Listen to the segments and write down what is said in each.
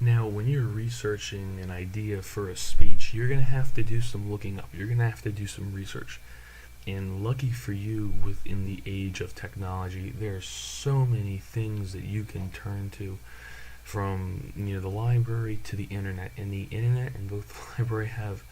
Now, when you're researching an idea for a speech, you're going to have to do some looking up. You're going to have to do some research. And lucky for you, within the age of technology, there are so many things that you can turn to, from the library to the internet. And the internet and both the library have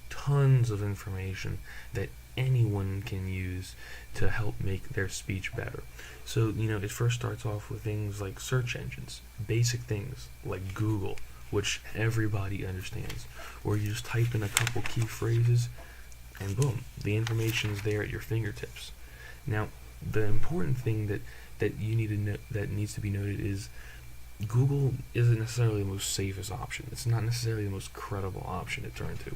tons of information that anyone can use to help make their speech better. So, it first starts off with things like search engines, basic things like Google, which everybody understands. Or you just type in a couple key phrases and boom, the information is there at your fingertips. Now, the important thing that you need to know, that needs to be noted, is Google isn't necessarily the most safest option. It's not necessarily the most credible option to turn to.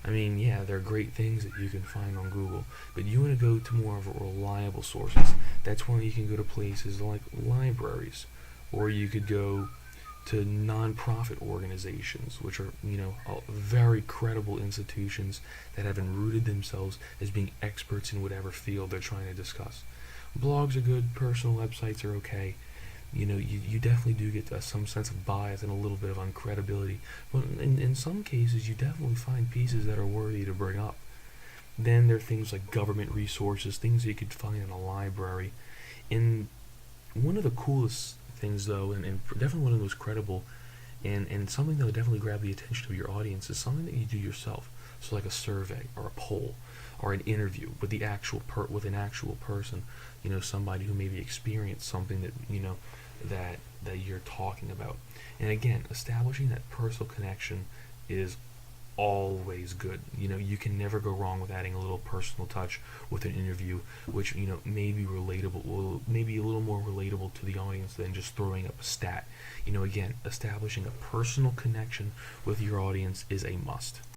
I mean, yeah, there are great things that you can find on Google, but you want to go to more of a reliable sources. That's why you can go to places like libraries, or you could go to non-profit organizations, which are, very credible institutions that have rooted themselves as being experts in whatever field they're trying to discuss. Blogs are good, personal websites are okay. You definitely do get some sense of bias and a little bit of uncredibility. But in some cases, you definitely find pieces that are worthy to bring up. Then there are things like government resources, things that you could find in a library. And one of the coolest things, though, and definitely one of the most credible, and something that would definitely grab the attention of your audience, is something that you do yourself. So like a survey or a poll or an interview with the with an actual person, somebody who maybe experienced something that you're talking about. And again, establishing that personal connection is always good. You can never go wrong with adding a little personal touch with an interview, which may be relatable, maybe a little more relatable to the audience than just throwing up a stat. Again, establishing a personal connection with your audience is a must.